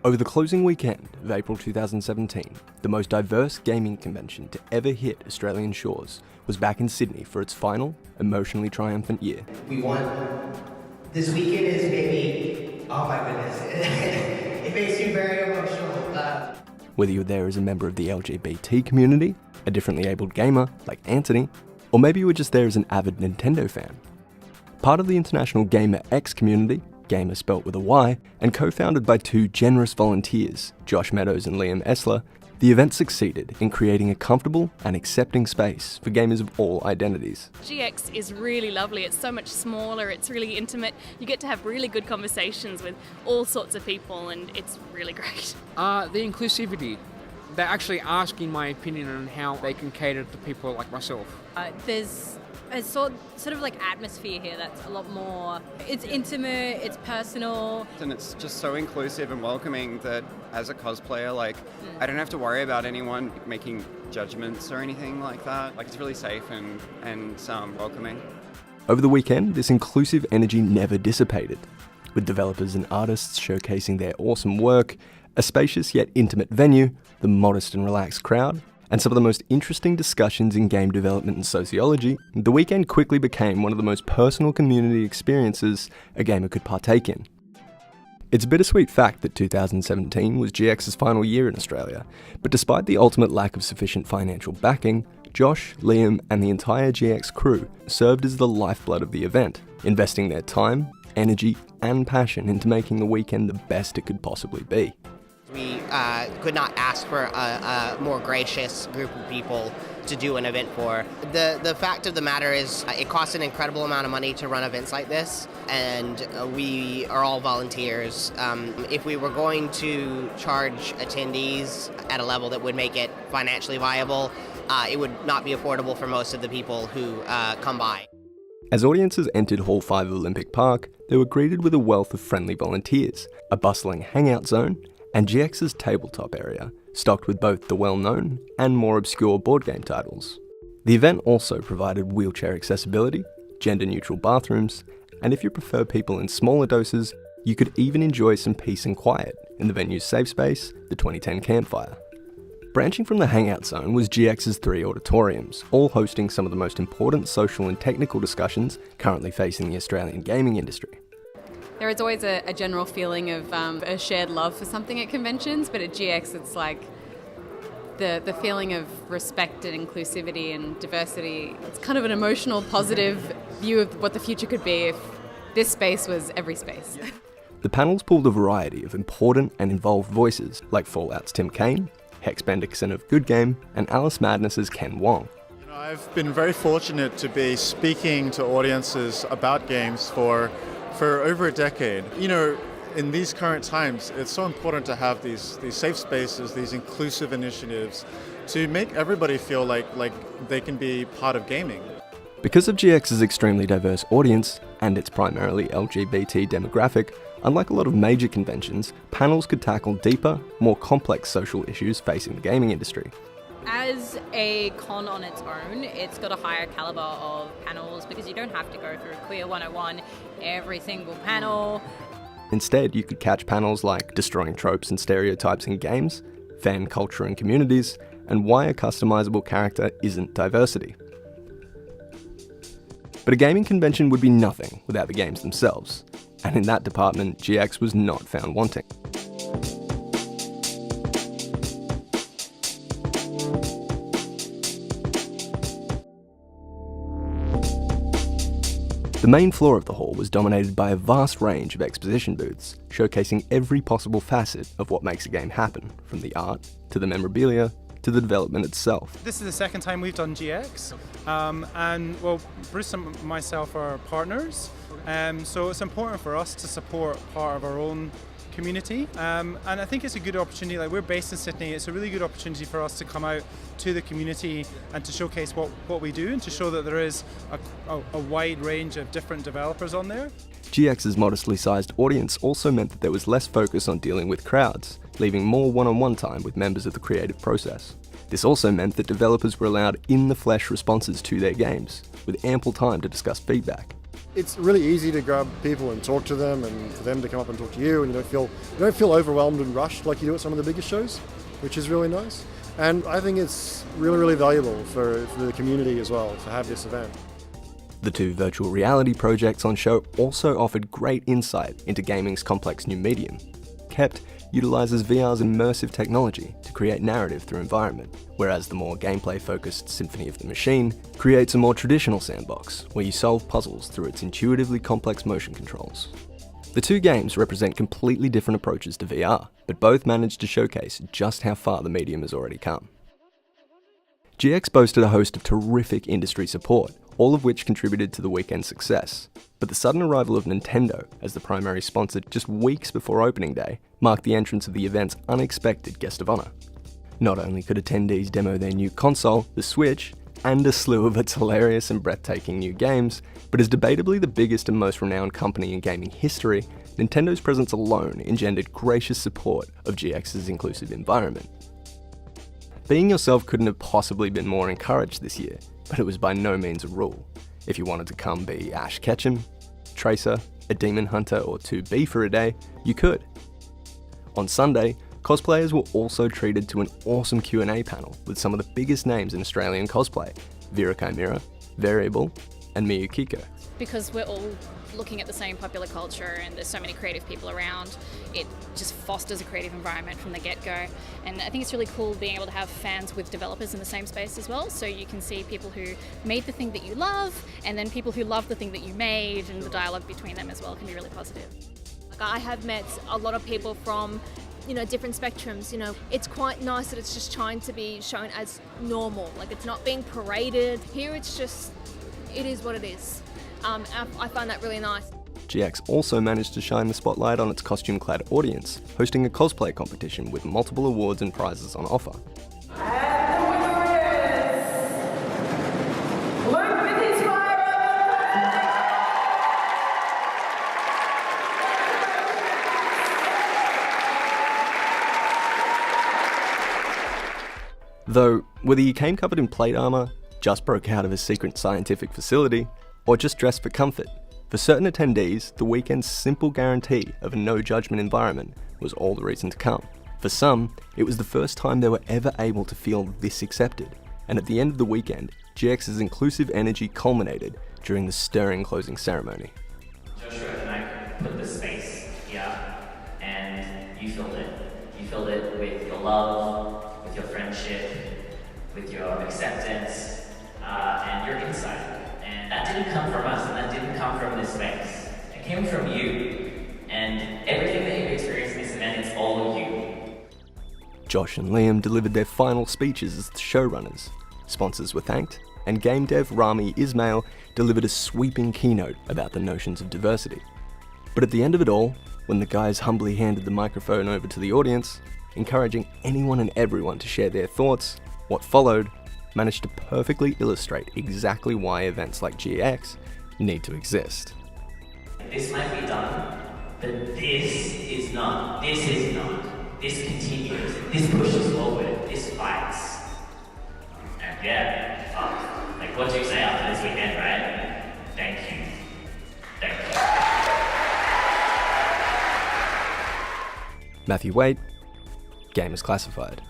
Over the closing weekend of April 2017, the most diverse gaming convention to ever hit Australian shores was back in Sydney for its final, emotionally triumphant year. We want, this weekend is maybe, oh my goodness, it makes you very emotional. Whether you're there as a member of the LGBT community, a differently abled gamer like Anthony, or maybe you were just there as an avid Nintendo fan. Part of the international Gamer X community, Gamer spelt with a Y, and co-founded by two generous volunteers, Josh Meadows and Liam Essler, the event succeeded in creating a comfortable and accepting space for gamers of all identities. GX is really lovely. It's so much smaller, it's really intimate. You get to have really good conversations with all sorts of people and it's really great. The inclusivity. They're actually asking my opinion on how they can cater to people like myself. There's a sort of like atmosphere here that's a lot more, it's intimate, it's personal. And it's just so inclusive and welcoming that as a cosplayer, I don't have to worry about anyone making judgments or anything like that. It's really safe and welcoming. Over the weekend, this inclusive energy never dissipated, with developers and artists showcasing their awesome work, a spacious yet intimate venue, the modest and relaxed crowd, and some of the most interesting discussions in game development and sociology. The weekend quickly became one of the most personal community experiences a gamer could partake in. It's a bittersweet fact that 2017 was GX's final year in Australia, but despite the ultimate lack of sufficient financial backing, Josh, Liam, and the entire GX crew served as the lifeblood of the event, investing their time, energy, and passion into making the weekend the best it could possibly be. We could not ask for a more gracious group of people to do an event for. The fact of the matter is it costs an incredible amount of money to run events like this, and we are all volunteers. If we were going to charge attendees at a level that would make it financially viable, it would not be affordable for most of the people who come by. As audiences entered Hall 5 of Olympic Park, they were greeted with a wealth of friendly volunteers, a bustling hangout zone, and GX's tabletop area, stocked with both the well-known and more obscure board game titles. The event also provided wheelchair accessibility, gender-neutral bathrooms, and if you prefer people in smaller doses, you could even enjoy some peace and quiet in the venue's safe space, the 2010 Campfire. Branching from the hangout zone was GX's 3 auditoriums, all hosting some of the most important social and technical discussions currently facing the Australian gaming industry. There is always a general feeling of a shared love for something at conventions, but at GX it's like the feeling of respect and inclusivity and diversity. It's kind of an emotional, positive view of what the future could be if this space was every space. The panels pulled a variety of important and involved voices like Fallout's Tim Kaine, Hex Bendixson of Good Game, and Alice Madness's Ken Wong. I've been very fortunate to be speaking to audiences about games for over a decade. In these current times, it's so important to have these safe spaces, these inclusive initiatives to make everybody feel like they can be part of gaming. Because of GX's extremely diverse audience and its primarily LGBT demographic, unlike a lot of major conventions, panels could tackle deeper, more complex social issues facing the gaming industry. As a con on its own, it's got a higher caliber of panels because you don't have to go through Queer 101 every single panel. Instead, you could catch panels like Destroying Tropes and Stereotypes in Games, Fan Culture and Communities, and Why a Customizable Character Isn't Diversity. But a gaming convention would be nothing without the games themselves, and in that department, GX was not found wanting. The main floor of the hall was dominated by a vast range of exposition booths, showcasing every possible facet of what makes a game happen, from the art, to the memorabilia, to the development itself. This is the second time we've done GX, and Bruce and myself are partners, so it's important for us to support part of our own community, and I think it's a good opportunity. We're based in Sydney, it's a really good opportunity for us to come out to the community and to showcase what we do and to show that there is a wide range of different developers on there. GX's modestly sized audience also meant that there was less focus on dealing with crowds, leaving more one-on-one time with members of the creative process. This also meant that developers were allowed in-the-flesh responses to their games, with ample time to discuss feedback. It's really easy to grab people and talk to them, and for them to come up and talk to you, and you don't feel overwhelmed and rushed like you do at some of the bigger shows, which is really nice. And I think it's really, really valuable for the community as well to have this event. The two virtual reality projects on show also offered great insight into gaming's complex new medium. Kept utilizes VR's immersive technology to create narrative through environment, whereas the more gameplay-focused Symphony of the Machine creates a more traditional sandbox, where you solve puzzles through its intuitively complex motion controls. The two games represent completely different approaches to VR, but both managed to showcase just how far the medium has already come. GX boasted a host of terrific industry support, all of which contributed to the weekend's success. But the sudden arrival of Nintendo as the primary sponsor just weeks before opening day marked the entrance of the event's unexpected guest of honor. Not only could attendees demo their new console, the Switch, and a slew of its hilarious and breathtaking new games, but as debatably the biggest and most renowned company in gaming history, Nintendo's presence alone engendered gracious support of GX's inclusive environment. Being yourself couldn't have possibly been more encouraged this year, but it was by no means a rule. If you wanted to come be Ash Ketchum, Tracer, a Demon Hunter, or 2B for a day, you could. On Sunday, cosplayers were also treated to an awesome Q&A panel with some of the biggest names in Australian cosplay, Vera Chimera, Variable, and Miyukiko. Because we're all looking at the same popular culture and there's so many creative people around, it just fosters a creative environment from the get-go. And I think it's really cool being able to have fans with developers in the same space as well, so you can see people who made the thing that you love and then people who love the thing that you made, and the dialogue between them as well can be really positive. I have met a lot of people from different spectrums. It's quite nice that it's just trying to be shown as normal, like it's not being paraded. Here it's just, it is what it is. I find that really nice. GX also managed to shine the spotlight on its costume-clad audience, hosting a cosplay competition with multiple awards and prizes on offer. And the winner is Luke with his fire. Though, whether you came covered in plate armor, just broke out of a secret scientific facility, or just dressed for comfort, for certain attendees, the weekend's simple guarantee of a no-judgment environment was all the reason to come. For some, it was the first time they were ever able to feel this accepted, and at the end of the weekend, GX's inclusive energy culminated during the stirring closing ceremony. Joshua and I put the space here, and you filled it. You filled it with your love, with your friendship, with your acceptance, and your insight. And that didn't come from us, and that didn't come from this space. It came from you. And everything that you've experienced in this event, it's all of you. Josh and Liam delivered their final speeches as the showrunners. Sponsors were thanked, and game dev Rami Ismail delivered a sweeping keynote about the notions of diversity. But at the end of it all, when the guys humbly handed the microphone over to the audience, encouraging anyone and everyone to share their thoughts, what followed managed to perfectly illustrate exactly why events like GX need to exist. This might be done, but this is not. This is not. This continues. This pushes forward. This fights. And yeah, like what do you say after this weekend, right? Thank you. Thank you. Matthew Waite, Gamers Classified.